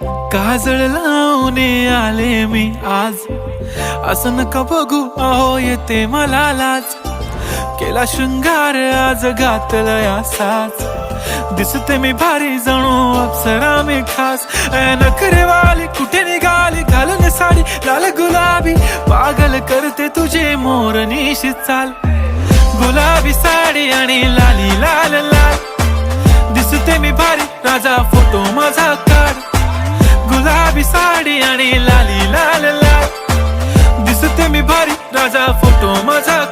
काजळ लावून आले मी आज, असं नका बघू अहो येते मला लाज. केला शृंगार आज घातलाय असाच, दिसते मी भारी जणू अप्सरा मी खास. नखरेवाली कुठे निघाली घालून साडी लाल गुलाबी, पागल करते तुझे मोरनीशी चाल. गुलाबी साडी आणि लाली लाल लाल, दिसते मी भारी राजा फोटो माझा काढ. गुलाबी साडी आणि लाली लाल लाल, दिसते मी भारी राजा फोटो माझा